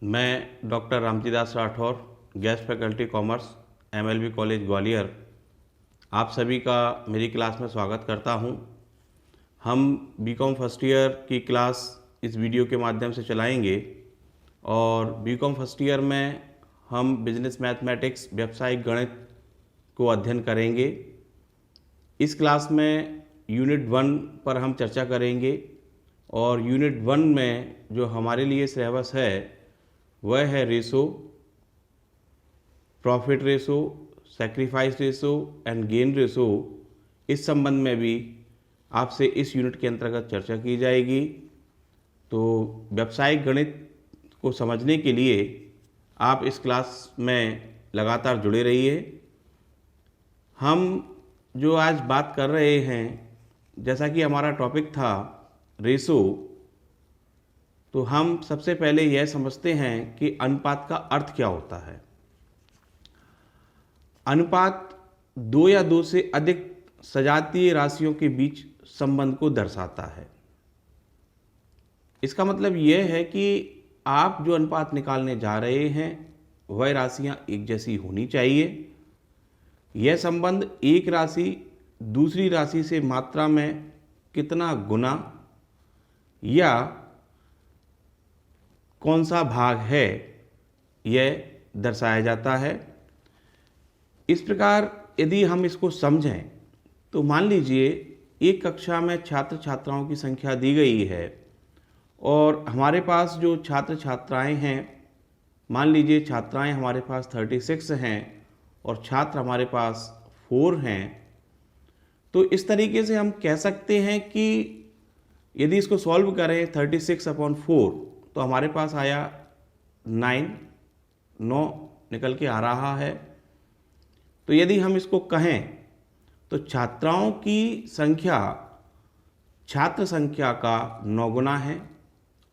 मैं doctor Ramjidas Rathore, guest faculty commerce, MLB college Gwalior, आप सभी का मेरी क्लास में स्वागत करता हूं। हम बीकॉम फर्स्ट ईयर की क्लास इस वीडियो के माध्यम से चलाएंगे और बीकॉम फर्स्ट ईयर में हम बिजनेस मैथमेटिक्स, व्यावसायिक गणित को अध्ययन करेंगे। इस क्लास में यूनिट 1 पर हम चर्चा करेंगे और यूनिट 1 में जो हमारे लिए सिलेबस है वह है ratio, profit ratio, sacrifice ratio and gain ratio. इस संबंध में भी आपसे इस यूनिट के अंतर्गत चर्चा की जाएगी। तो व्यावसायिक गणित को समझने के लिए आप इस क्लास में लगातार जुड़े रहिए। हम जो आज बात कर रहे हैं, जैसा कि हमारा टॉपिक था रेशो, तो हम सबसे पहले यह समझते हैं कि अनुपात का अर्थ क्या होता है। अनुपात दो या दो से अधिक सजातीय राशियों के बीच संबंध को दर्शाता है। इसका मतलब यह है कि आप जो अनुपात निकालने जा रहे हैं वह राशियां एक जैसी होनी चाहिए। यह संबंध एक राशि दूसरी राशि से मात्रा में कितना गुना या कौन सा भाग है, यह दर्शाया जाता है। इस प्रकार यदि हम इसको समझें तो मान लीजिए एक कक्षा में छात्र छात्राओं की संख्या दी गई है और हमारे पास जो छात्र छात्राएं हैं, मान लीजिए छात्राएं हमारे पास 36 हैं और छात्र हमारे पास 4 हैं। तो इस तरीके से हम कह सकते हैं कि यदि इसको सॉल्व करें 36/4 तो हमारे पास आया 9 निकल के आ रहा है। तो यदि हम इसको कहें तो छात्राओं की संख्या छात्र संख्या का 9 गुना है।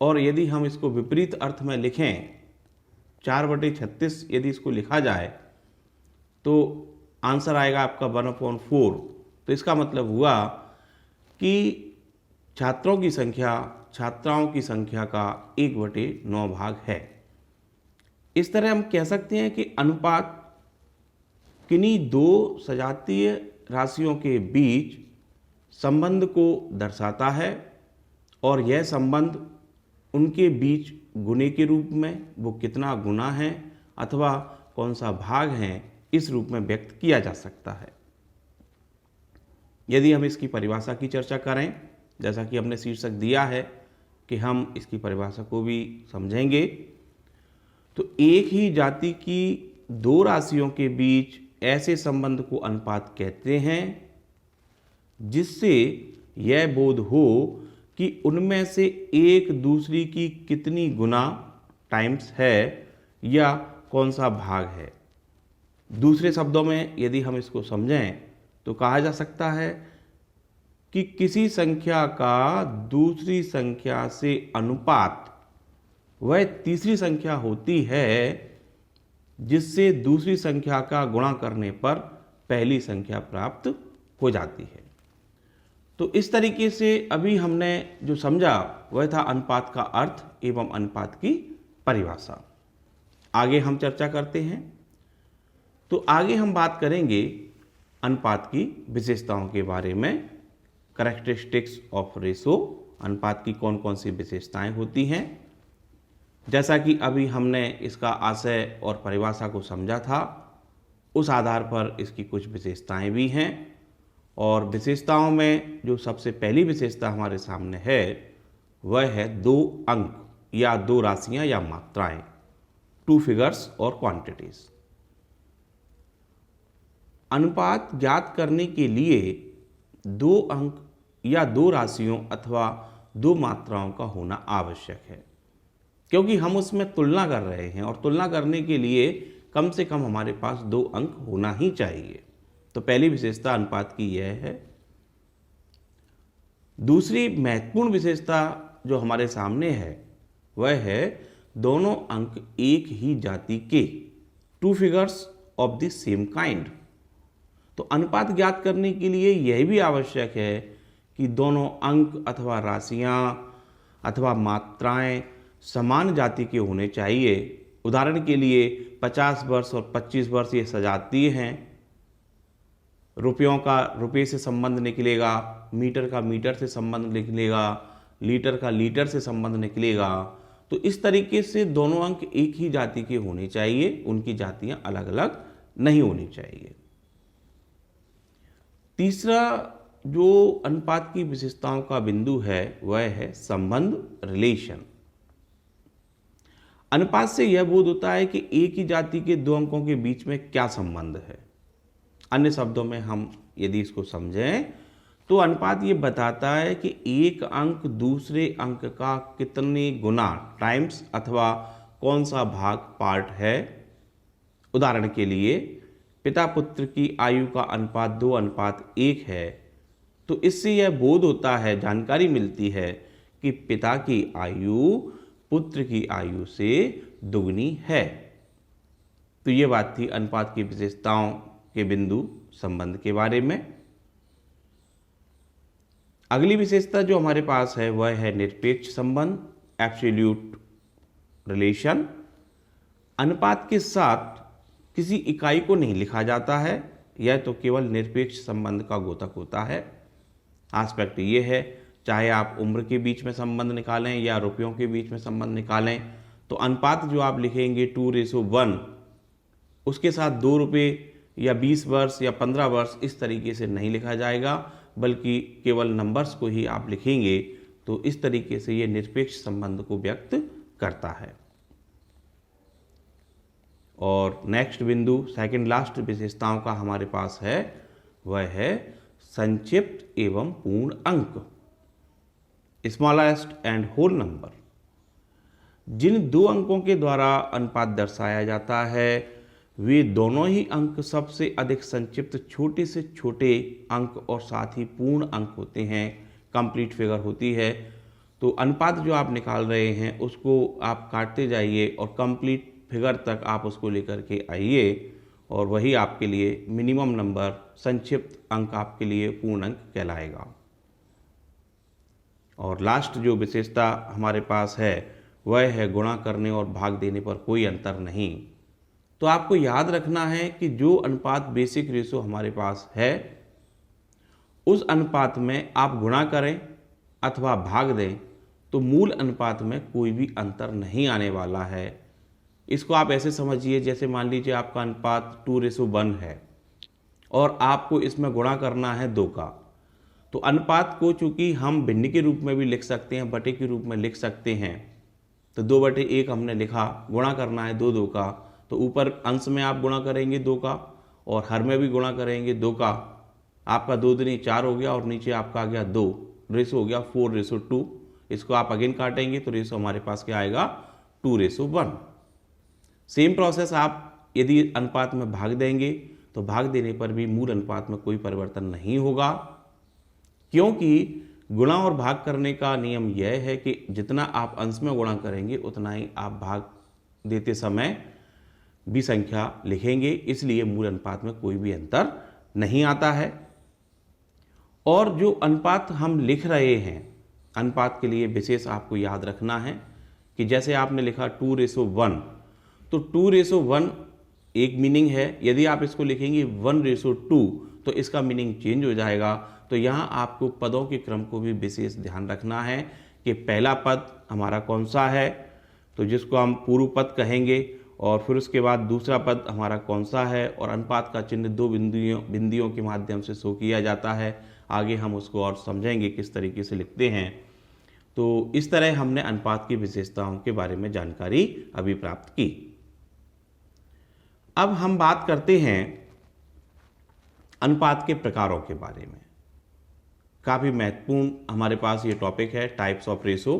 और यदि हम इसको विपरीत अर्थ में लिखें, 4/36 यदि इसको लिखा जाए तो आंसर आएगा आपका 1/4। तो इसका मतलब हुआ कि छात्रों की संख्या छात्राओं की संख्या का 1/9 भाग है। इस तरह हम कह सकते हैं कि अनुपात किन्हीं दो सजातीय राशियों के बीच संबंध को दर्शाता है और यह संबंध उनके बीच गुणे के रूप में, वो कितना गुना है अथवा कौन सा भाग है, इस रूप में व्यक्त किया जा सकता है। यदि हम इसकी परिभाषा की चर्चा करें, जैसा कि हमने शीर्षक दिया है कि हम इसकी परिभाषा को भी समझेंगे, तो एक ही जाति की दो राशियों के बीच ऐसे संबंध को अनुपात कहते हैं जिससे यह बोध हो कि उनमें से एक दूसरी की कितनी गुना टाइम्स है या कौन सा भाग है। दूसरे शब्दों में यदि हम इसको समझें तो कहा जा सकता है कि किसी संख्या का दूसरी संख्या से अनुपात वह तीसरी संख्या होती है जिससे दूसरी संख्या का गुणा करने पर पहली संख्या प्राप्त हो जाती है। तो इस तरीके से अभी हमने जो समझा वह था अनुपात का अर्थ एवं अनुपात की परिभाषा। आगे हम चर्चा करते हैं। तो आगे हम बात करेंगे अनुपात की विशेषताओं के बारे में। कैरेक्टरिस्टिक्स ऑफ रेशो, अनुपात की कौन कौन सी विशेषताएं होती हैं। जैसा कि अभी हमने इसका आशय और परिभाषा को समझा था, उस आधार पर इसकी कुछ विशेषताएं भी हैं। और विशेषताओं में जो सबसे पहली विशेषता हमारे सामने है वह है दो अंक या दो राशियां या मात्राएं, 2 फिगर्स और क्वांटिटीज। अनुपात ज्ञात करने के लिए दो अंक या दो राशियों अथवा दो मात्राओं का होना आवश्यक है, क्योंकि हम उसमें तुलना कर रहे हैं और तुलना करने के लिए कम से कम हमारे पास 2 अंक होना ही चाहिए। तो पहली विशेषता अनुपात की यह है। दूसरी महत्वपूर्ण विशेषता जो हमारे सामने है वह है दोनों अंक एक ही जाति के, 2 figures of the same kind. तो अनुपात ज्ञात करने के लिए यह भी आवश्यक है कि दोनों अंक अथवा राशियां अथवा मात्राएं समान जाति के होने चाहिए। उदाहरण के लिए 50 वर्ष और 25 वर्ष ये सजातीय हैं। रुपयों का रुपये से संबंध निकलेगा, मीटर का मीटर से संबंध निकलेगा, लीटर का लीटर से संबंध निकलेगा। तो इस तरीके से दोनों अंक एक ही जाति के होने चाहिए, उनकी जातियां अलग अलग नहीं होनी चाहिए। तीसरा जो अनुपात की विशेषताओं का बिंदु है वह है संबंध, रिलेशन। अनुपात से यह बोध होता है कि एक ही जाति के दो अंकों के बीच में क्या संबंध है। अन्य शब्दों में हम यदि इसको समझें तो अनुपात ये बताता है कि एक अंक दूसरे अंक का कितने गुना टाइम्स अथवा कौन सा भाग पार्ट है। उदाहरण के लिए पिता पुत्र की आयु का अनुपात 2:1 है, तो इससे यह बोध होता है, जानकारी मिलती है कि पिता की आयु पुत्र की आयु से दुगनी है। तो ये बात थी अनुपात की विशेषताओं के बिंदु संबंध के बारे में। अगली विशेषता जो हमारे पास है वह है निरपेक्ष संबंध, एब्सोल्यूट रिलेशन। अनुपात के साथ किसी इकाई को नहीं लिखा जाता है, यह तो केवल निरपेक्ष संबंध का द्योतक होता है। एस्पेक्ट ये है, चाहे आप उम्र के बीच में संबंध निकालें या रुपयों के बीच में संबंध निकालें, तो अनुपात जो आप लिखेंगे 2:1, उसके साथ 2 रुपये या 20 वर्ष या 15 वर्ष इस तरीके से नहीं लिखा जाएगा, बल्कि केवल नंबर्स को ही आप लिखेंगे। तो इस तरीके से ये निरपेक्ष संबंध को व्यक्त करता है। और नेक्स्ट बिंदु, सेकंड लास्ट विशेषताओं का हमारे पास है वह है संक्षिप्त एवं पूर्ण अंक, स्मॉलेस्ट एंड होल नंबर। जिन दो अंकों के द्वारा अनुपात दर्शाया जाता है वे दोनों ही अंक सबसे अधिक संक्षिप्त छोटे से छोटे अंक और साथ ही पूर्ण अंक होते हैं, कंप्लीट फिगर होती है। तो अनुपात जो आप निकाल रहे हैं उसको आप काटते जाइए और कंप्लीट फिगर तक आप उसको लेकर के आइए, और वही आपके लिए मिनिमम नंबर, संक्षिप्त अंक आपके लिए पूर्ण अंक कहलाएगा। और लास्ट जो विशेषता हमारे पास है वह है गुणा करने और भाग देने पर कोई अंतर नहीं। तो आपको याद रखना है कि जो अनुपात बेसिक रेशो हमारे पास है उस अनुपात में आप गुणा करें अथवा भाग दें तो मूल अनुपात में कोई भी अंतर नहीं आने वाला है। इसको आप ऐसे समझिए, जैसे मान लीजिए आपका अनुपात 2:1 है और आपको इसमें गुणा करना है 2 का, तो अनुपात को चूंकि हम भिन्न के रूप में भी लिख सकते हैं, बटे के रूप में लिख सकते हैं, तो 2/1 हमने लिखा, गुणा करना है 2 का, तो ऊपर अंश में आप गुणा करेंगे 2 का और हर में भी गुणा करेंगे 2 का, आपका 2 दूनी 4 हो गया और नीचे आपका आ गया 2, रेशो हो गया 4:2। इसको आप अगेन काटेंगे तो रेशो हमारे पास क्या आएगा 2:1। सेम प्रोसेस आप यदि अनुपात में भाग देंगे तो भाग देने पर भी मूल अनुपात में कोई परिवर्तन नहीं होगा, क्योंकि गुणा और भाग करने का नियम यह है कि जितना आप अंश में गुणा करेंगे उतना ही आप भाग देते समय भी संख्या लिखेंगे, इसलिए मूल अनुपात में कोई भी अंतर नहीं आता है। और जो अनुपात हम लिख रहे हैं, अनुपात के लिए विशेष आपको याद रखना है कि जैसे आपने लिखा 2:1, तो 2:1 एक मीनिंग है, यदि आप इसको लिखेंगे 1:2 तो इसका मीनिंग चेंज हो जाएगा। तो यहाँ आपको पदों के क्रम को भी विशेष ध्यान रखना है कि पहला पद हमारा कौन सा है, तो जिसको हम पूर्व पद कहेंगे, और फिर उसके बाद दूसरा पद हमारा कौन सा है, और अनुपात का चिन्ह 2 बिंदियों के माध्यम से शो किया जाता है। आगे हम उसको और समझेंगे किस तरीके से लिखते हैं। तो इस तरह हमने अनुपात की विशेषताओं के बारे में जानकारी अभी प्राप्त की। अब हम बात करते हैं अनुपात के प्रकारों के बारे में। काफ़ी महत्वपूर्ण हमारे पास ये टॉपिक है, टाइप्स ऑफ रेशो।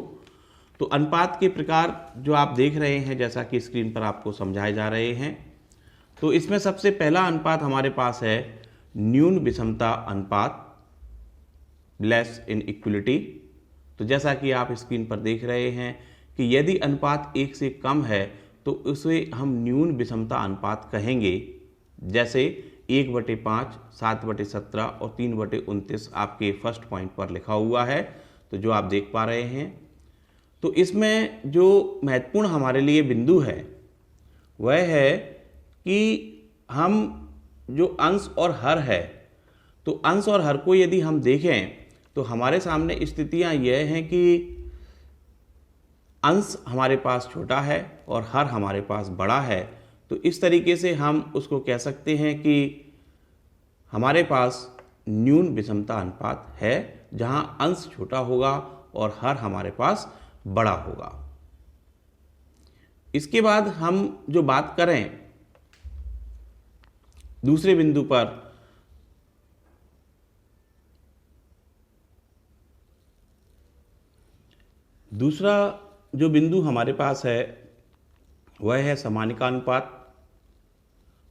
तो अनुपात के प्रकार जो आप देख रहे हैं, जैसा कि स्क्रीन पर आपको समझाए जा रहे हैं, तो इसमें सबसे पहला अनुपात हमारे पास है न्यून विषमता अनुपात, लेस इनइक्वलिटी। तो जैसा कि आप स्क्रीन पर देख रहे हैं कि यदि अनुपात 1 से कम है तो उसे हम न्यून विषमता अनुपात कहेंगे। जैसे 1/5, 7/17 और 3/29 आपके फर्स्ट पॉइंट पर लिखा हुआ है, तो जो आप देख पा रहे हैं। तो इसमें जो महत्वपूर्ण हमारे लिए बिंदु है वह है कि हम जो अंश और हर है, तो अंश और हर को यदि हम देखें तो हमारे सामने स्थितियां यह हैं कि अंश हमारे पास छोटा है और हर हमारे पास बड़ा है। तो इस तरीके से हम उसको कह सकते हैं कि हमारे पास न्यून विषमता अनुपात है, जहां अंश छोटा होगा और हर हमारे पास बड़ा होगा। इसके बाद हम जो बात करें दूसरे बिंदु पर, दूसरा जो बिंदु हमारे पास है वह है समानिका अनुपात।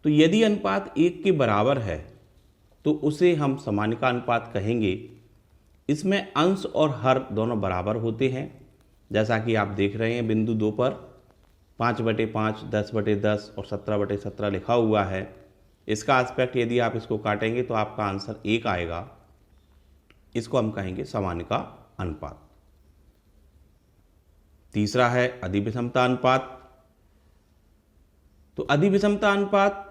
तो यदि अनुपात 1 के बराबर है तो उसे हम समानिका अनुपात कहेंगे। इसमें अंश और हर दोनों बराबर होते हैं, जैसा कि आप देख रहे हैं बिंदु 2 पर 5/5, 10/10 और 17/17 लिखा हुआ है। इसका एस्पेक्ट यदि आप इसको काटेंगे तो आपका आंसर 1 आएगा। इसको हम कहेंगे समानिका अनुपात। तीसरा है अधिविषमता अनुपात। तो अधिविषमता अनुपात,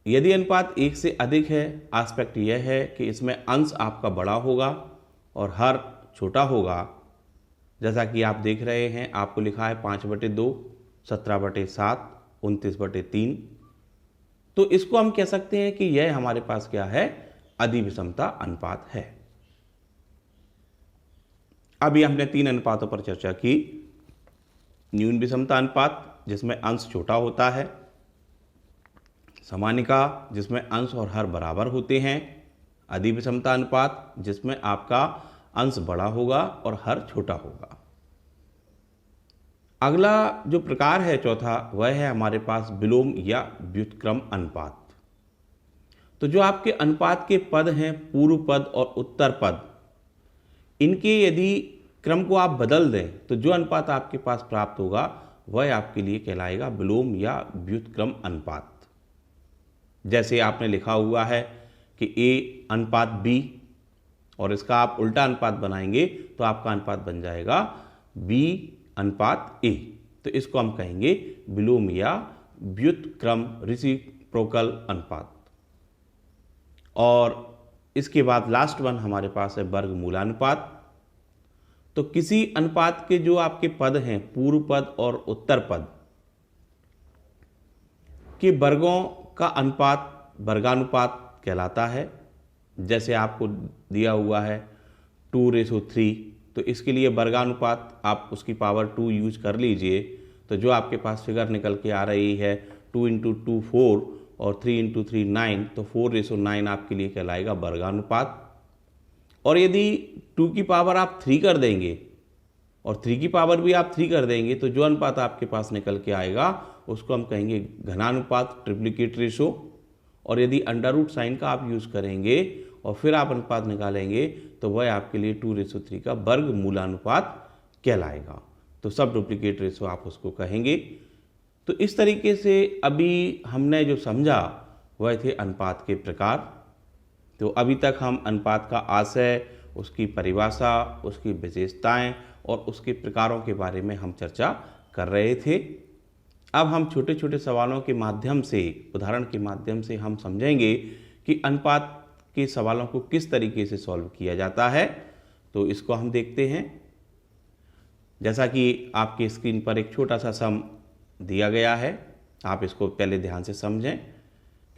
यदि अनुपात 1 से अधिक है, एस्पेक्ट यह है कि इसमें अंश आपका बड़ा होगा और हर छोटा होगा। जैसा कि आप देख रहे हैं, आपको लिखा है 5/2, 17/7, 29/3। तो इसको हम कह सकते हैं कि यह हमारे पास क्या है, अधिविषमता अनुपात है। अभी हमने 3 अनुपातों पर चर्चा की। न्यून विषमता अनुपात जिसमें अंश छोटा होता है, समानिका जिसमें अंश और हर बराबर होते हैं, अधिविषमता अनुपात जिसमें आपका अंश बड़ा होगा और हर छोटा होगा। अगला जो प्रकार है चौथा, वह है हमारे पास विलोम या व्युत्क्रम अनुपात। तो जो आपके अनुपात के पद हैं, पूर्व पद और उत्तर पद, इनके यदि क्रम को आप बदल दें तो जो अनुपात आपके पास प्राप्त होगा वह आपके लिए कहलाएगा विलोम या व्युत्क्रम अनुपात। जैसे आपने लिखा हुआ है कि A अनुपात B, और इसका आप उल्टा अनुपात बनाएंगे तो आपका अनुपात बन जाएगा B अनुपात A। तो इसको हम कहेंगे विलोम या व्युत्क्रम रेसिप्रोकल अनुपात। और इसके बाद लास्ट वन हमारे पास है वर्गमूलानुपात। तो किसी अनुपात के जो आपके पद हैं, पूर्व पद और उत्तर पद के वर्गों का अनुपात वर्गानुपात कहलाता है। जैसे आपको दिया हुआ है 2:3, तो इसके लिए वर्गानुपात आप उसकी पावर 2 यूज कर लीजिए। तो जो आपके पास फिगर निकल के आ रही है 2 × 2 4 और 3 × 3 9, तो 4:9 आपके लिए कहलाएगा वर्गानुपात। और यदि 2 की पावर आप 3 कर देंगे और 3 की पावर भी आप 3 कर देंगे तो जो अनुपात आपके पास निकल के आएगा उसको हम कहेंगे घनानुपात, ट्रिप्लिकेट रेशो। और यदि अंडर रूट साइन का आप यूज करेंगे और फिर आप अनुपात निकालेंगे तो वह आपके लिए 2:3 का वर्गमूलानुपात कहलाएगा। तो सब डुप्लीकेट रेशो आप उसको कहेंगे। तो इस तरीके से अभी हमने जो समझा वह थे अनुपात के प्रकार। तो अभी तक हम अनुपात का आशय, उसकी परिभाषा, उसकी विशेषताएं और उसके प्रकारों के बारे में हम चर्चा कर रहे थे। अब हम छोटे छोटे सवालों के माध्यम से, उदाहरण के माध्यम से हम समझेंगे कि अनुपात के सवालों को किस तरीके से सॉल्व किया जाता है। तो इसको हम देखते हैं। जैसा कि आपकी स्क्रीन पर एक छोटा सा सम दिया गया है, आप इसको पहले ध्यान से समझें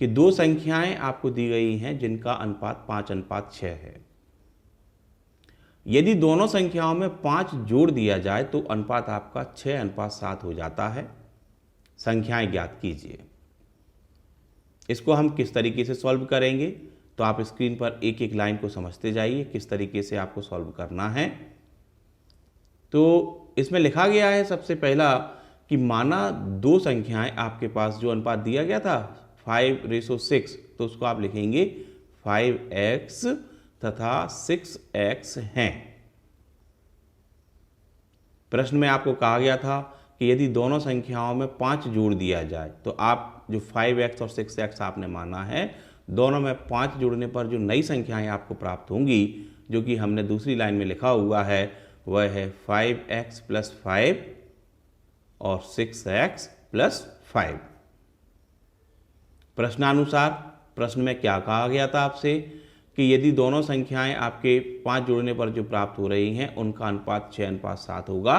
कि 2 संख्याएं आपको दी गई हैं जिनका अनुपात 5:6 है। यदि दोनों संख्याओं में 5 जोड़ दिया जाए तो अनुपात आपका 6:7 हो जाता है। संख्याएं ज्ञात कीजिए। इसको हम किस तरीके से सॉल्व करेंगे, तो आप स्क्रीन पर एक एक लाइन को समझते जाइए किस तरीके से आपको सॉल्व करना है। तो इसमें लिखा गया है सबसे पहला कि माना 2 संख्याएं आपके पास, जो अनुपात दिया गया था 5:6, तो उसको आप लिखेंगे 5x तथा 6x हैं। प्रश्न में आपको कहा गया था कि यदि दोनों संख्याओं में 5 जोड़ दिया जाए तो आप जो 5x और 6x आपने माना है, दोनों में 5 जोड़ने पर जो नई संख्याएं आपको प्राप्त होंगी, जो कि हमने दूसरी लाइन में लिखा हुआ है, वह है 5x + 5 और 6x + 5। प्रश्नानुसार प्रश्न में क्या कहा गया था आपसे कि यदि दोनों संख्याएं आपके 5 जोड़ने पर जो प्राप्त हो रही हैं उनका अनुपात 6:7 होगा,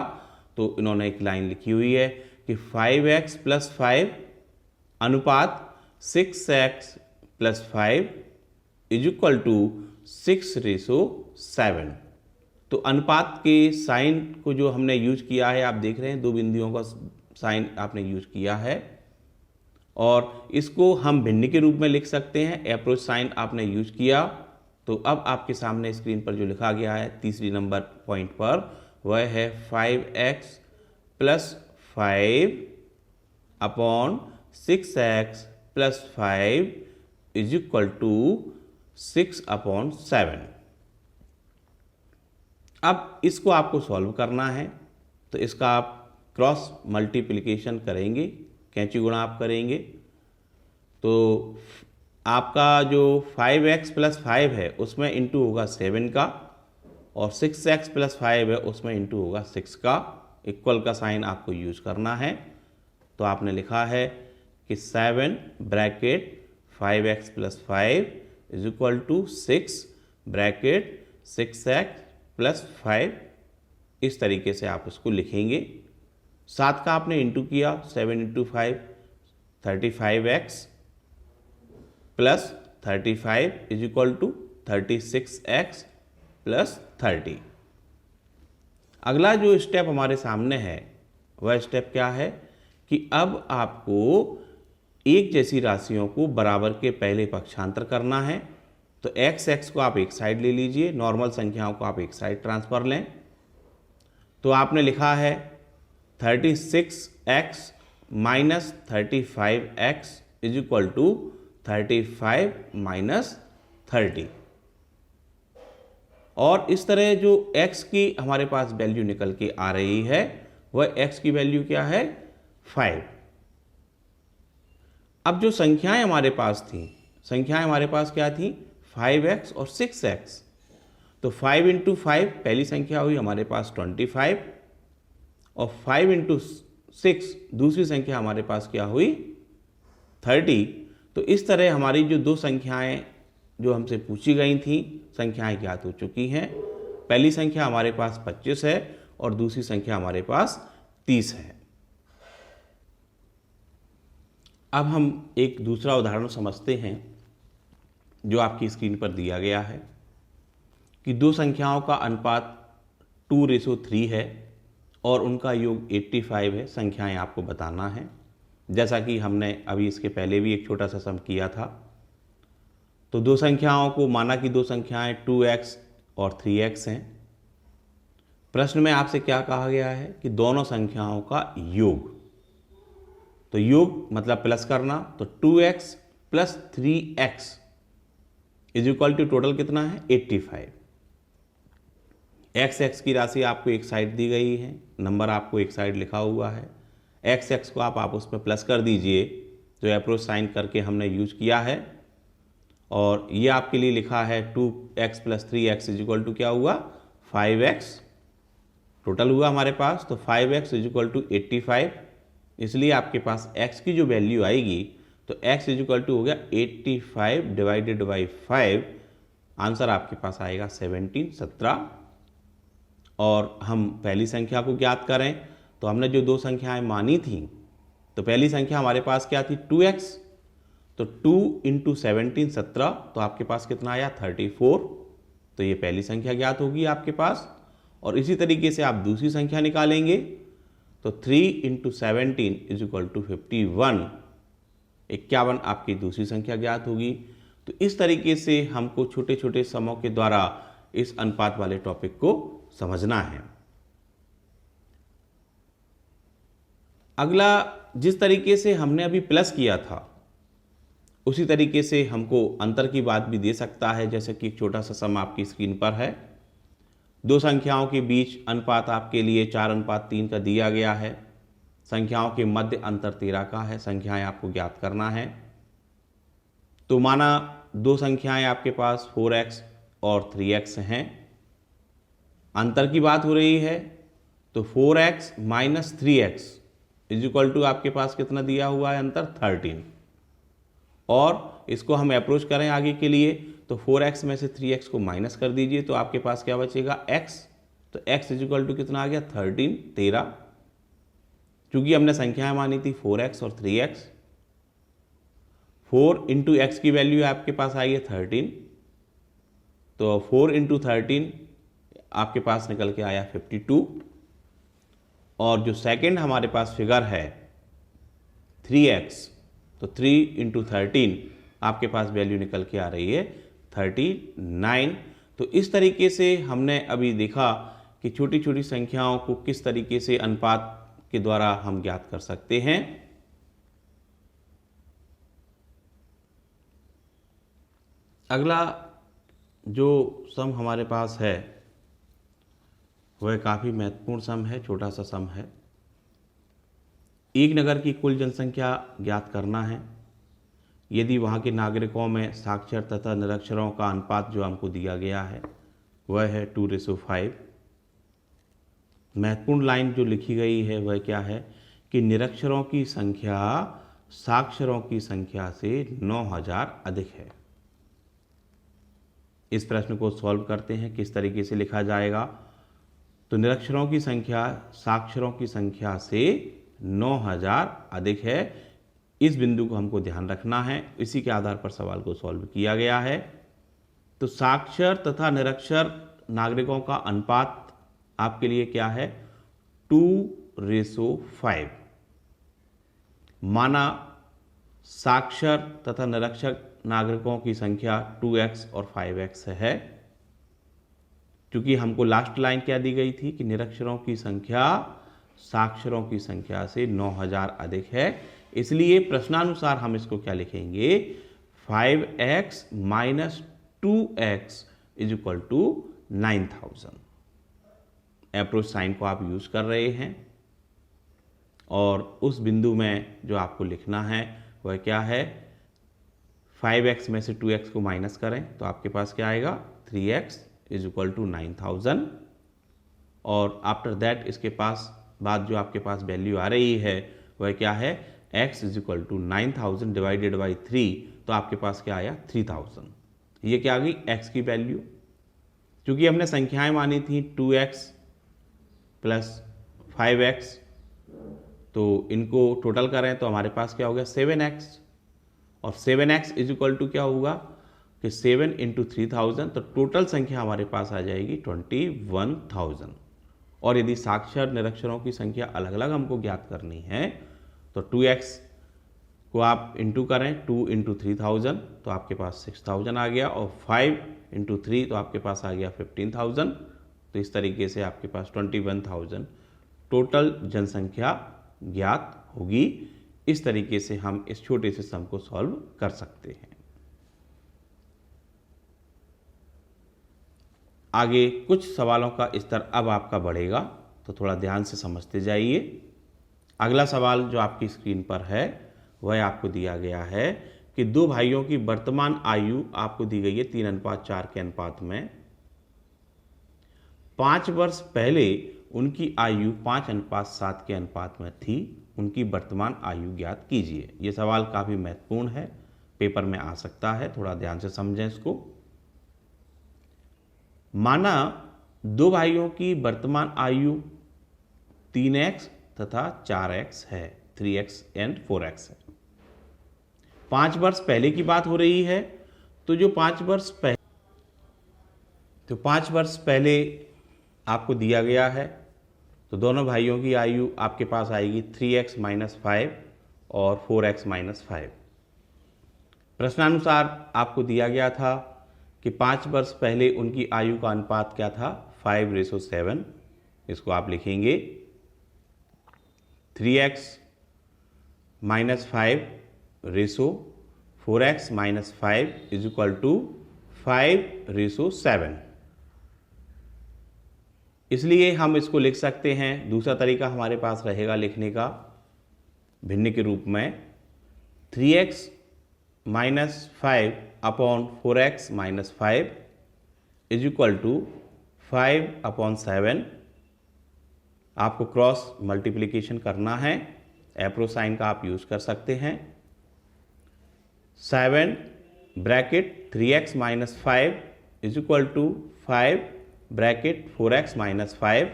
तो इन्होंने एक लाइन लिखी हुई है कि 5x + 5 अनुपात 6x + 5 = 6:7। तो अनुपात के साइन को जो हमने यूज किया है, आप देख रहे हैं 2 बिंदुओं का साइन आपने यूज किया है, और इसको हम भिन्न के रूप में लिख सकते हैं। अप्रोच साइन आपने यूज किया। तो अब आपके सामने स्क्रीन पर जो लिखा गया है तीसरी नंबर पॉइंट पर, वह है 5x + 5 अपॉन 6x + 5 = 6/7। अब इसको आपको सॉल्व करना है, तो इसका आप क्रॉस मल्टीप्लिकेशन करेंगे, कैंची गुणा आप करेंगे, तो आपका जो 5x + 5 है उसमें इंटू होगा 7 का, और 6x + 5 है उसमें इंटू होगा 6 का। इक्वल का साइन आपको यूज करना है। तो आपने लिखा है कि 7 ब्रैकेट 5x + 5 = 6 ब्रैकेट 6x + 5। इस तरीके से आप उसको लिखेंगे। 7 का आपने इंटू किया, 7 × 5 35x + 35 = 36x + 30। अगला जो स्टेप हमारे सामने है वह स्टेप क्या है कि अब आपको एक जैसी राशियों को बराबर के पहले पक्षांतर करना है। तो x को आप एक साइड ले लीजिए, नॉर्मल संख्याओं को आप एक साइड ट्रांसफर लें। तो आपने लिखा है 36x - 35x = 35 - 30। और इस तरह जो x की हमारे पास वैल्यू निकल के आ रही है, वह x की वैल्यू क्या है 5। अब जो संख्याएं हमारे पास थी, संख्याएं हमारे पास क्या थी 5x और 6x। तो 5 × 5 पहली संख्या हुई हमारे पास 25, और 5 × 6 दूसरी संख्या हमारे पास क्या हुई 30। तो इस तरह हमारी जो दो संख्याएं जो हमसे पूछी गई थी, संख्याएं ज्ञात हो चुकी हैं। पहली संख्या हमारे पास 25 है और दूसरी संख्या हमारे पास 30 है। अब हम एक दूसरा उदाहरण समझते हैं जो आपकी स्क्रीन पर दिया गया है कि दो संख्याओं का अनुपात 2:3 है और उनका योग 85 है। संख्याएं आपको बताना है, जैसा कि हमने अभी इसके पहले भी एक छोटा सा सम किया था। तो दो संख्याओं को माना कि दो संख्याएं 2x और 3x हैं। प्रश्न में आपसे क्या कहा गया है कि दोनों संख्याओं का योग। तो योग मतलब प्लस करना, तो 2x + 3x = टोटल कितना है 85। x की राशि आपको एक साइड दी गई है, नंबर आपको एक साइड लिखा हुआ है। x को आप उस पर प्लस कर दीजिए, जो अप्रोच साइन करके हमने यूज किया है। और ये आपके लिए लिखा है 2x + 3x = क्या हुआ 5x। टोटल हुआ हमारे पास, तो 5x = 85। इसलिए आपके पास x की जो वैल्यू आएगी, तो x = हो गया 85 / 5। आंसर आपके पास आएगा 17। और हम पहली संख्या को ज्ञात करें, तो हमने जो दो संख्याएं मानी थी, तो पहली संख्या हमारे पास क्या थी 2x। तो 2 × 17 17, तो आपके पास कितना आया 34। तो ये पहली संख्या ज्ञात होगी आपके पास। और इसी तरीके से आप दूसरी संख्या निकालेंगे, तो 3 × 17 = 51। 51 आपकी दूसरी संख्या ज्ञात होगी। तो इस तरीके से हमको छोटे छोटे समों के द्वारा इस अनुपात वाले टॉपिक को समझना है। अगला, जिस तरीके से हमने अभी प्लस किया था, उसी तरीके से हमको अंतर की बात भी दे सकता है। जैसे कि एक छोटा सा सम आपकी स्क्रीन पर है। दो संख्याओं के बीच अनुपात आपके लिए 4:3 का दिया गया है। संख्याओं के मध्य अंतर 13 का है। संख्याएं आपको ज्ञात करना है। तो माना दो संख्याएं आपके पास 4x और 3x हैं। अंतर की बात हो रही है तो 4x minus 3x is equal to आपके पास कितना दिया हुआ है अंतर 13। और इसको हम अप्रोच करें आगे के लिए तो 4x में से 3x को माइनस कर दीजिए तो आपके पास क्या बचेगा x। तो x इज इक्वल टू कितना आ गया 13। क्योंकि हमने संख्याएं मानी थी 4x और 3x। 4 इंटू एक्स की वैल्यू आपके पास आई है 13। तो 4 इंटू 13 आपके पास निकल के आया 52। और जो सेकंड हमारे पास फिगर है 3x, तो 3 इंटू 13 आपके पास वैल्यू निकल के आ रही है 39। तो इस तरीके से हमने अभी देखा कि छोटी छोटी संख्याओं को किस तरीके से अनुपात के द्वारा हम ज्ञात कर सकते हैं। अगला जो सम हमारे पास है वह काफ़ी महत्वपूर्ण सम है, छोटा सा सम है। एक नगर की कुल जनसंख्या ज्ञात करना है यदि वहाँ के नागरिकों में साक्षर तथा निरक्षरों का अनुपात जो हमको दिया गया है वह है 2:5। महत्वपूर्ण लाइन जो लिखी गई है वह क्या है कि निरक्षरों की संख्या साक्षरों की संख्या से 9000 अधिक है। इस प्रश्न को सॉल्व करते हैं किस तरीके से लिखा जाएगा। तो निरक्षरों की संख्या साक्षरों की संख्या से 9000 अधिक है, इस बिंदु को हमको ध्यान रखना है। इसी के आधार पर सवाल को सॉल्व किया गया है। तो साक्षर तथा निरक्षर नागरिकों का अनुपात आपके लिए क्या है 2:5। माना साक्षर तथा निरक्षर नागरिकों की संख्या 2x और 5x है। क्योंकि हमको लास्ट लाइन क्या दी गई थी कि निरक्षरों की संख्या साक्षरों की संख्या से 9000 अधिक है, इसलिए प्रश्नानुसार हम इसको क्या लिखेंगे 5x minus 2x is equal to 9000। Approach sign को आप यूज कर रहे हैं और उस बिंदु में जो आपको लिखना है वह क्या है 5x में से 2x को माइनस करें तो आपके पास क्या आएगा 3x इज इक्वल टू 9000। और आफ्टर दैट इसके पास बाद जो आपके पास वैल्यू आ रही है वह क्या है x is equal to 9000 divided by 3, तो आपके पास क्या आया 3000। ये क्या आ गई x की वैल्यू। क्योंकि हमने संख्याएं मानी थी 2x प्लस 5x, तो इनको टोटल करें तो हमारे पास क्या हो गया 7x। और 7x इज इक्वल टू क्या होगा कि 7 इंटू 3000, तो टोटल संख्या हमारे पास आ जाएगी 21000। और यदि साक्षर निरक्षरों की संख्या अलग अलग हमको ज्ञात करनी है तो 2x को आप इंटू करें 2 इंटू 3000 तो आपके पास 6000 आ गया, और 5 इंटू 3 तो आपके पास आ गया 15000। तो इस तरीके से आपके पास 21000 टोटल जनसंख्या ज्ञात होगी। इस तरीके से हम इस छोटे से सम को सॉल्व कर सकते हैं। आगे कुछ सवालों का स्तर अब आपका बढ़ेगा, तो थोड़ा ध्यान से समझते जाइए। अगला सवाल जो आपकी स्क्रीन पर है वह आपको दिया गया है कि दो भाइयों की वर्तमान आयु आपको दी गई है 3:4 के अनुपात में। 5 वर्ष पहले उनकी आयु 5:7 के अनुपात में थी, उनकी वर्तमान आयु ज्ञात कीजिए। यह सवाल काफ़ी महत्वपूर्ण है, पेपर में आ सकता है, थोड़ा ध्यान से समझें इसको। माना दो भाइयों की वर्तमान आयु 3x तथा 4x है, 3x एंड 4x है। 5 वर्ष पहले की बात हो रही है, तो जो 5 वर्ष पहले आपको दिया गया है, तो दोनों भाइयों की आयु आपके पास आएगी 3x माइनस 5 और 4x माइनस 5। प्रश्नानुसार आपको दिया गया था कि 5 वर्ष पहले उनकी आयु का अनुपात क्या था 5:7। इसको आप लिखेंगे 3x minus 5 ratio 4x minus 5 is equal to 5:7। इसलिए हम इसको लिख सकते हैं, दूसरा तरीका हमारे पास रहेगा लिखने का भिन्न के रूप में 3x minus 5 upon 4x minus 5 is equal to 5/7 आपको क्रॉस मल्टीप्लिकेशन करना है, एप्रो साइन का आप यूज़ कर सकते हैं। 7 bracket 3x minus 5 is equal to 5 bracket 4x minus 5।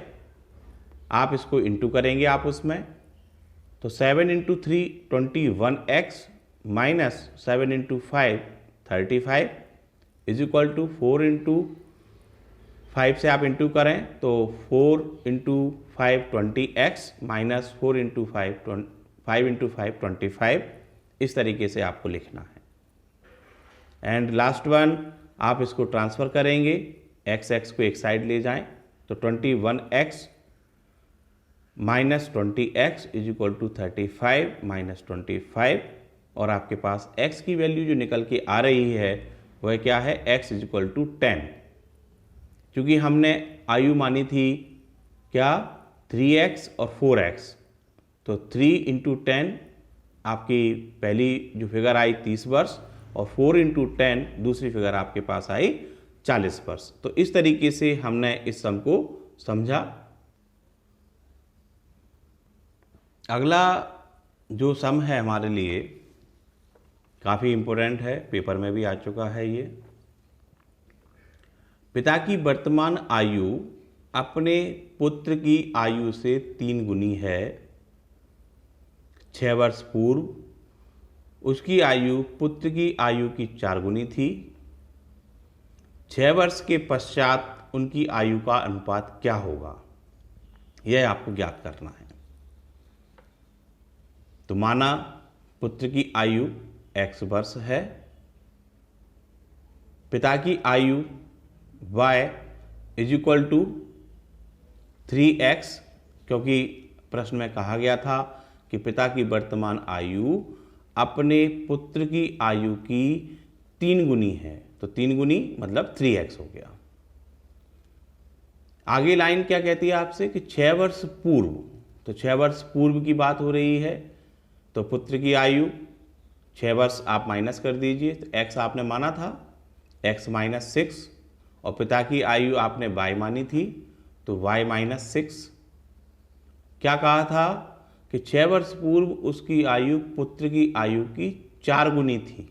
आप इसको इंटू करेंगे आप उसमें, तो 7 into 3 21x minus 7 into 5 35 is equal to 4 into 5 से आप इंटू करें तो 4 into 5 20x minus 4 into 5 into 5 25। इस तरीके से आपको लिखना है। एंड लास्ट वन आप इसको ट्रांसफ़र करेंगे, x को एक साइड ले जाएं तो 21x minus 20x is equal to 35 minus 25, और आपके पास x की वैल्यू जो निकल के आ रही है वह क्या है, x इज इक्वल टू 10। क्योंकि हमने आयु मानी थी क्या 3x और 4x, तो 3 इंटू 10 आपकी पहली जो फिगर आई 30 वर्ष, और 4 इंटू 10 दूसरी फिगर आपके पास आई 40 वर्ष। तो इस तरीके से हमने इस सम को समझा। अगला जो सम है हमारे लिए काफ़ी इम्पोर्टेंट है, पेपर में भी आ चुका है ये। पिता की वर्तमान आयु अपने पुत्र की आयु से 3 गुनी है। 6 वर्ष पूर्व उसकी आयु पुत्र की आयु की 4 गुनी थी। 6 वर्ष के पश्चात उनकी आयु का अनुपात क्या होगा, यह आपको ज्ञात करना है। तो माना पुत्र की आयु x वर्ष है, पिता की आयु y is equal to 3x, क्योंकि प्रश्न में कहा गया था कि पिता की वर्तमान आयु अपने पुत्र की आयु की 3 गुनी है, तो 3 गुनी मतलब 3x हो गया। आगे लाइन क्या कहती है आपसे कि 6 वर्ष पूर्व, तो 6 वर्ष पूर्व की बात हो रही है, तो पुत्र की आयु 6 वर्ष आप माइनस कर दीजिए, तो x आपने माना था x माइनस 6, और पिता की आयु आपने y मानी थी तो y माइनस 6। क्या कहा था कि 6 वर्ष पूर्व उसकी आयु पुत्र की आयु की 4 गुनी थी,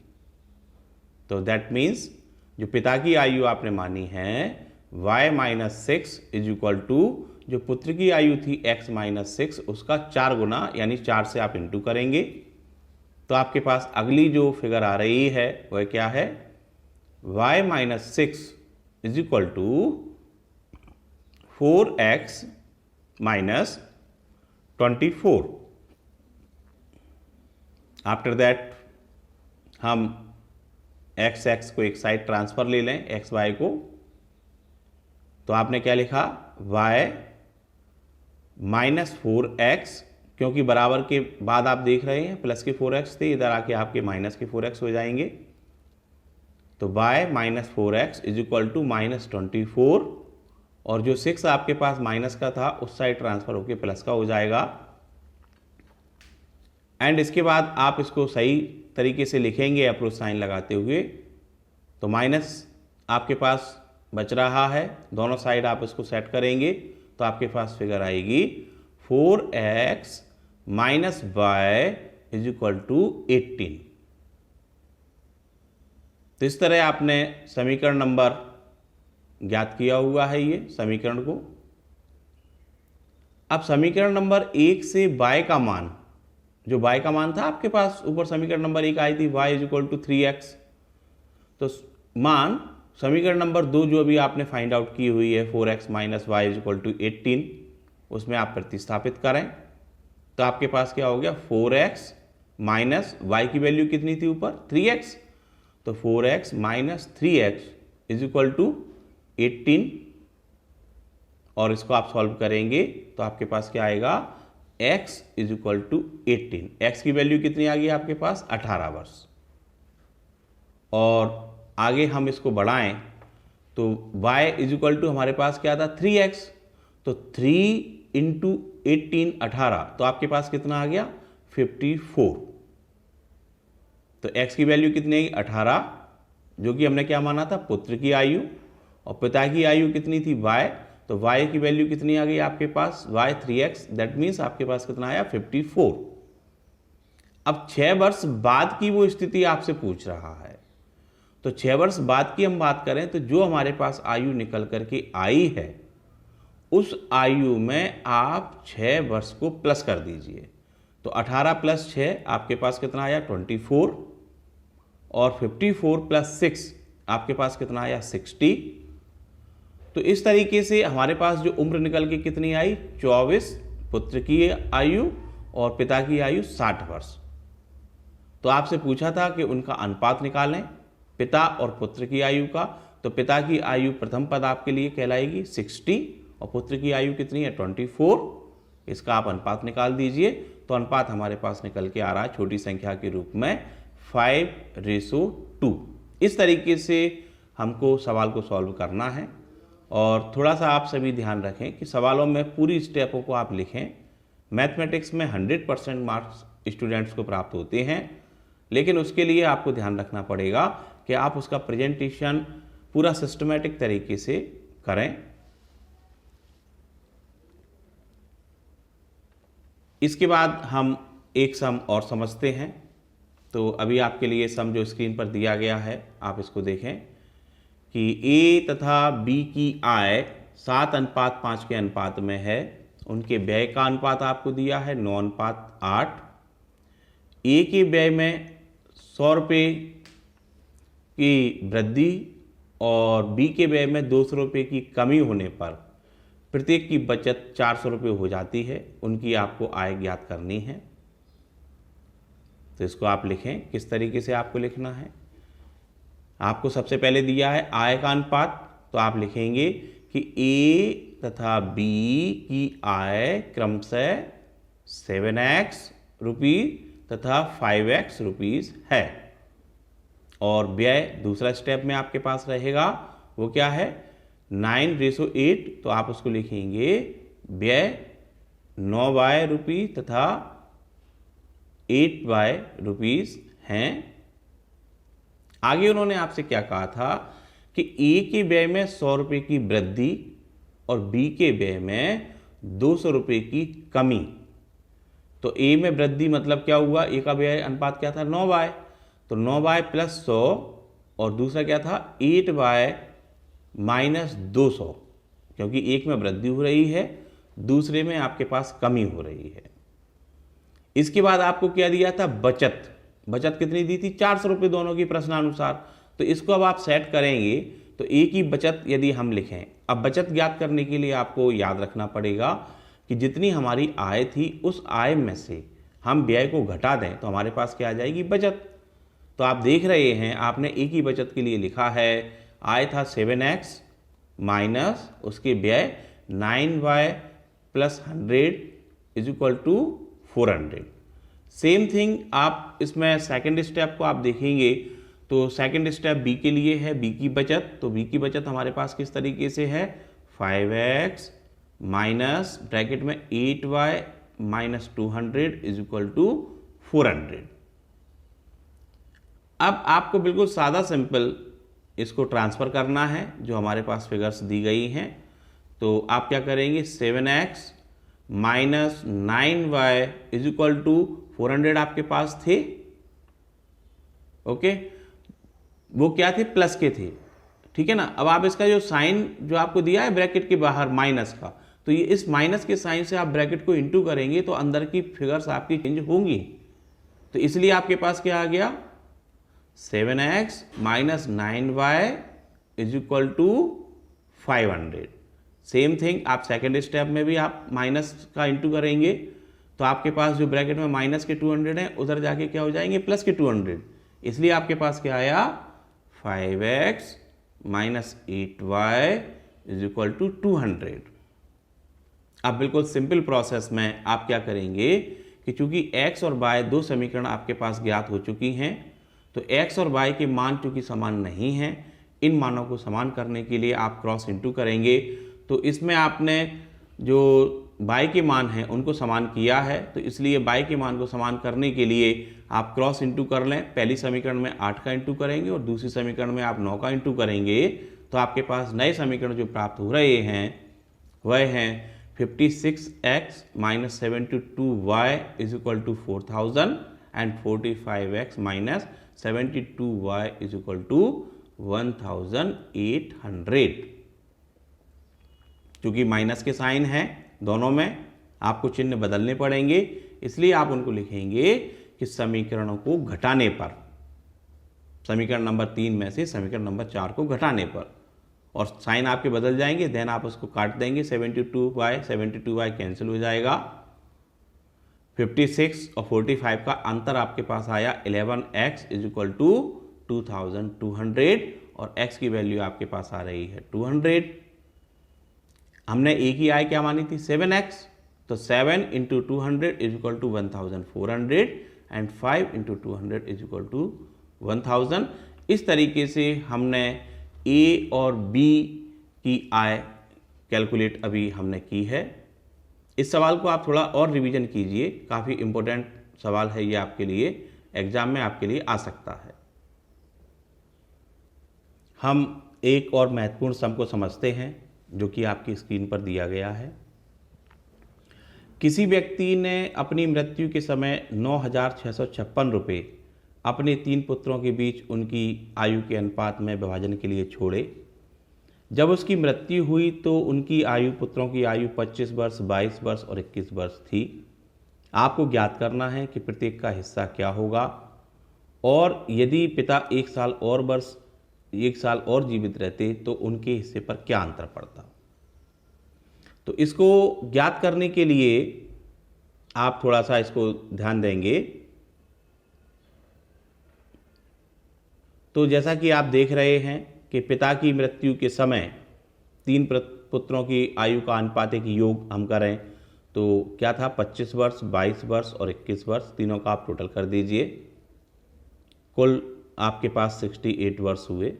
तो दैट मीन्स जो पिता की आयु आपने मानी है y minus 6 is equal to जो पुत्र की आयु थी x माइनस 6 उसका 4 गुना, यानी 4 से आप इंटू करेंगे, तो आपके पास अगली जो फिगर आ रही है वह क्या है, y minus 6 is equal to 4x minus 24। After that हम x को एक साइड ट्रांसफर ले लें, x y को, तो आपने क्या लिखा y माइनस 4x, क्योंकि बराबर के बाद आप देख रहे हैं प्लस के 4x थे, इधर आके आपके माइनस के 4x हो जाएंगे, तो y minus 4x is equal to minus 24, और जो 6 आपके पास माइनस का था उस साइड ट्रांसफर होके प्लस का हो जाएगा। एंड इसके बाद आप इसको सही तरीके से लिखेंगे अप्रोच साइन लगाते हुए, तो माइनस आपके पास बच रहा है, दोनों साइड आप इसको सेट करेंगे तो आपके पास फिगर आएगी 4x minus y is equal to 18। तो इस तरह आपने समीकरण नंबर ज्ञात किया हुआ है ये समीकरण को। अब समीकरण नंबर 1 से y का मान, जो y का मान था आपके पास ऊपर समीकरण नंबर 1 आई थी y is equal to 3x, तो मान समीकरण नंबर 2 जो अभी आपने फाइंड आउट की हुई है 4x minus Y is equal to 18, उसमें आप प्रतिस्थापित करें तो आपके पास क्या हो गया 4x माइनस वाई की वैल्यू कितनी थी ऊपर 3x, तो 4x minus 3x is equal to 18, और इसको आप सॉल्व करेंगे तो आपके पास क्या आएगा x is equal to 18। x की वैल्यू कितनी आ गई आपके पास 18 वर्ष। और आगे हम इसको बढ़ाएं तो y इज इक्वल टू हमारे पास क्या था 3x, तो 3 इंटू 18 18, तो आपके पास कितना आ गया 54। तो x की वैल्यू कितनी आई 18, जो कि हमने क्या माना था पुत्र की आयु, और पिता की आयु कितनी थी y, तो y की वैल्यू कितनी आ गई आपके पास y 3x, दैट मीन्स आपके पास कितना आया 54। अब 6 वर्ष बाद की वो स्थिति आपसे पूछ रहा है, तो 6 वर्ष बाद की हम बात करें तो जो हमारे पास आयु निकल करके आई है उस आयु में आप 6 वर्ष को प्लस कर दीजिए, तो 18 प्लस 6 आपके पास कितना आया 24, और 54 प्लस 6 आपके पास कितना आया 60। तो इस तरीके से हमारे पास जो उम्र निकल के कितनी आई 24, पुत्र की आयु और पिता की आयु 60 वर्ष। तो आपसे पूछा था कि उनका अनुपात निकालें पिता और पुत्र की आयु का, तो पिता की आयु प्रथम पद आपके लिए कहलाएगी 60 और पुत्र की आयु कितनी है 24। इसका आप अनुपात निकाल दीजिए, तो अनुपात हमारे पास निकल के आ रहा है छोटी संख्या के रूप में 5:2। इस तरीके से हमको सवाल को सॉल्व करना है। और थोड़ा सा आप सभी ध्यान रखें कि सवालों में पूरी स्टेपों को आप लिखें। मैथमेटिक्स में 100% मार्क्स स्टूडेंट्स को प्राप्त होते हैं, लेकिन उसके लिए आपको ध्यान रखना पड़ेगा कि आप उसका प्रेजेंटेशन पूरा सिस्टमेटिक तरीके से करें। इसके बाद हम एक सम और समझते हैं। तो अभी आपके लिए सम जो स्क्रीन पर दिया गया है आप इसको देखें कि A तथा B की आय 7:5 के अनुपात में है। उनके व्यय का अनुपात आपको दिया है 9:8। A के व्यय में 100 रुपये की वृद्धि और B के व्यय में 200 रुपये की कमी होने पर प्रत्येक की बचत 400 रुपये हो जाती है। उनकी आपको आय ज्ञात करनी है। तो इसको आप लिखें, किस तरीके से आपको लिखना है। आपको सबसे पहले दिया है आय का अनुपात, तो आप लिखेंगे कि A तथा B की आय क्रमशः 7x रुपीज तथा 5x रुपीज है। और व्यय दूसरा स्टेप में आपके पास रहेगा, वो क्या है 9:8, तो आप उसको लिखेंगे व्यय 9y रुपीज तथा 8y रुपीज हैं। आगे उन्होंने आपसे क्या कहा था कि A के व्यय में 100 रुपये की वृद्धि और B के व्यय में 200 रुपये की कमी। तो A में वृद्धि मतलब क्या हुआ, A का व्यय अनुपात क्या था 9y, तो 9y प्लस 100 और दूसरा क्या था 8y माइनस 200, क्योंकि एक में वृद्धि हो रही है दूसरे में आपके पास कमी हो रही है। इसके बाद आपको क्या दिया था बचत। बचत कितनी दी थी 400 रुपये दोनों की प्रश्नानुसार। तो इसको अब आप सेट करेंगे तो A की बचत यदि हम लिखें, अब बचत ज्ञात करने के लिए आपको याद रखना पड़ेगा कि जितनी हमारी आय थी उस आय में से हम व्यय को घटा दें तो हमारे पास क्या आ जाएगी बचत। तो आप देख रहे हैं आपने A की बचत के लिए लिखा है आय था 7x माइनस उसके व्यय 9y plus 100 is equal to 400। Same thing आप इसमें सेकंड स्टेप को आप देखेंगे तो सेकंड स्टेप B के लिए है B की बचत। तो B की बचत हमारे पास किस तरीके से है 5x माइनस ब्रैकेट में 8y minus 200 is equal to 400। अब आपको बिल्कुल सादा सिंपल इसको ट्रांसफ़र करना है जो हमारे पास फिगर्स दी गई हैं। तो आप क्या करेंगे 7x minus 9y is equal to 400 आपके पास थे, ओके, वो क्या थे प्लस के थे, ठीक है ना। अब आप इसका जो साइन जो आपको दिया है ब्रैकेट के बाहर माइनस का, तो ये इस माइनस के साइन से आप ब्रैकेट को इंटू करेंगे तो अंदर की फिगर्स आपकी चेंज होंगी। तो इसलिए आपके पास क्या आ गया 7x minus 9y is equal to 500। Same thing आप सेकेंड स्टेप में भी आप माइनस का इंटू करेंगे तो आपके पास जो ब्रैकेट में माइनस के 200 हैं उधर जाके क्या हो जाएंगे प्लस के 200। इसलिए आपके पास क्या आया 5x minus 8y is equal to 200। अब बिल्कुल सिंपल प्रोसेस में आप क्या करेंगे कि चूंकि x और y दो समीकरण आपके पास ज्ञात हो चुकी हैं, तो x और y के मान चूंकि समान नहीं हैं, इन मानों को समान करने के लिए आप क्रॉस इंटू करेंगे। तो इसमें आपने जो y के मान हैं उनको समान किया है, तो इसलिए y के मान को समान करने के लिए आप क्रॉस इंटू कर लें। पहली समीकरण में 8 का इंटू करेंगे और दूसरी समीकरण में आप 9 का इंटू करेंगे तो आपके पास नए समीकरण जो प्राप्त हो रहे हैं वह हैं 56x minus 72y is equal to 4000 and 45x minus 72y is equal to 1800। क्योंकि माइनस के साइन हैं दोनों में, आपको चिन्ह बदलने पड़ेंगे, इसलिए आप उनको लिखेंगे कि समीकरणों को घटाने पर, समीकरण नंबर 3 में से समीकरण नंबर 4 को घटाने पर, और साइन आपके बदल जाएंगे, देन आप उसको काट देंगे, 72y कैंसिल हो जाएगा। 56 और 45 का अंतर आपके पास आया 11x इज इक्वल टू 2200 और x की वैल्यू आपके पास आ रही है 200। हमने एक ही आय क्या मानी थी 7x, तो 7 into 200 is equal to 1400 and 5 into 200 is equal to 1000। इस तरीके से हमने ए और बी की आय कैलकुलेट अभी हमने की है। इस सवाल को आप थोड़ा और रिवीजन कीजिए, काफ़ी इम्पोर्टेंट सवाल है ये आपके लिए, एग्जाम में आपके लिए आ सकता है। हम एक और महत्वपूर्ण सम को समझते हैं जो कि आपकी स्क्रीन पर दिया गया है। किसी व्यक्ति ने अपनी मृत्यु के समय 9656 रुपये अपने 3 पुत्रों के बीच उनकी आयु के अनुपात में विभाजन के लिए छोड़े। जब उसकी मृत्यु हुई तो उनकी आयु, पुत्रों की आयु 25 वर्ष, 22 वर्ष और 21 वर्ष थी। आपको ज्ञात करना है कि प्रत्येक का हिस्सा क्या होगा, और यदि पिता 1 साल और जीवित रहते तो उनके हिस्से पर क्या अंतर पड़ता। तो इसको ज्ञात करने के लिए आप थोड़ा सा इसको ध्यान देंगे। तो जैसा कि आप देख रहे हैं कि पिता की मृत्यु के समय 3 पुत्रों की आयु का अनुपातिक योग हम करें तो क्या था, 25 वर्ष, 22 वर्ष और 21 वर्ष, तीनों का आप टोटल कर दीजिए, कुल आपके पास 68 वर्ष हुए।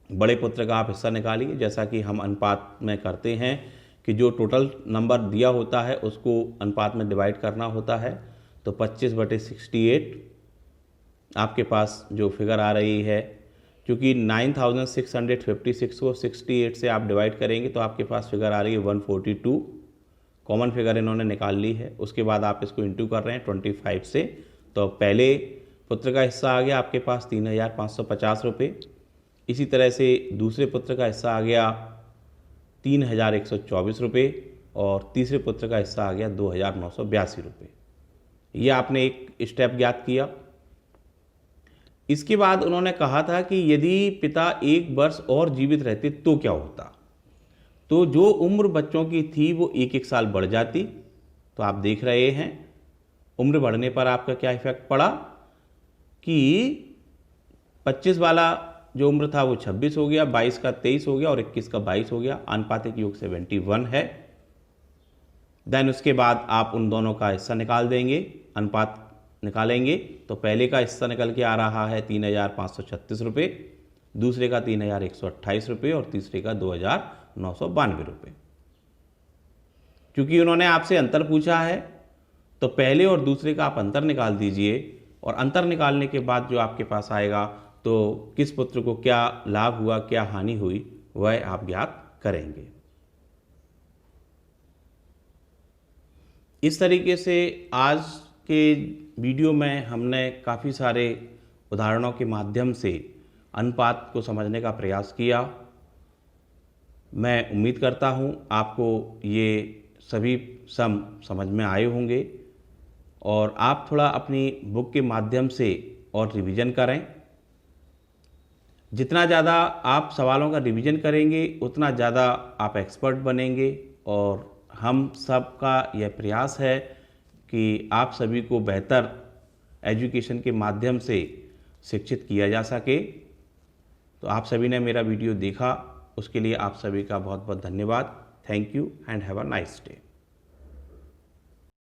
बड़े पुत्र का आप हिस्सा निकालिए, जैसा कि हम अनुपात में करते हैं कि जो टोटल नंबर दिया होता है उसको अनुपात में डिवाइड करना होता है। तो 25/68 आपके पास जो फिगर आ रही है, क्योंकि 9656 को 68 से आप डिवाइड करेंगे तो आपके पास फिगर आ रही है 142, कॉमन फिगर इन्होंने निकाल ली है। उसके बाद आप इसको इंटू कर रहे हैं 25 से, तो पहले पुत्र का हिस्सा आ गया आपके पास 3550 रुपये। इसी तरह से दूसरे पुत्र का हिस्सा आ गया 3124 रुपये और तीसरे पुत्र का हिस्सा आ गया 2982 रुपये। ये आपने एक स्टेप ज्ञात किया। इसके बाद उन्होंने कहा था कि यदि पिता 1 वर्ष और जीवित रहते तो क्या होता। तो जो उम्र बच्चों की थी वो 1-1 साल बढ़ जाती। तो आप देख रहे हैं उम्र बढ़ने पर आपका क्या इफेक्ट पड़ा कि 25 वाला जो उम्र था वो 26 हो गया, 22 का 23 हो गया और 21 का 22 हो गया। आनुपातिक योग 71 है। देन उसके बाद आप उन दोनों का हिस्सा निकाल देंगे, अनुपात निकालेंगे। तो पहले का हिस्सा निकल के आ रहा है 3536 रुपये, दूसरे का 3128 रुपये और तीसरे का 2992 रुपये। क्योंकि उन्होंने आपसे अंतर पूछा है तो पहले और दूसरे का आप अंतर निकाल दीजिए, और अंतर निकालने के बाद जो आपके पास आएगा तो किस पुत्र को क्या लाभ हुआ, क्या हानि हुई, वह आप ज्ञात करेंगे। इस तरीके से आज के वीडियो में हमने काफ़ी सारे उदाहरणों के माध्यम से अनुपात को समझने का प्रयास किया। मैं उम्मीद करता हूँ आपको ये सभी सम समझ में आए होंगे और आप थोड़ा अपनी बुक के माध्यम से और रिवीजन करें। जितना ज़्यादा आप सवालों का रिवीजन करेंगे उतना ज़्यादा आप एक्सपर्ट बनेंगे, और हम सब का यह प्रयास है कि आप सभी को बेहतर एजुकेशन के माध्यम से शिक्षित किया जा सके। तो आप सभी ने मेरा वीडियो देखा, उसके लिए आप सभी का बहुत बहुत धन्यवाद। Thank you and have a nice day.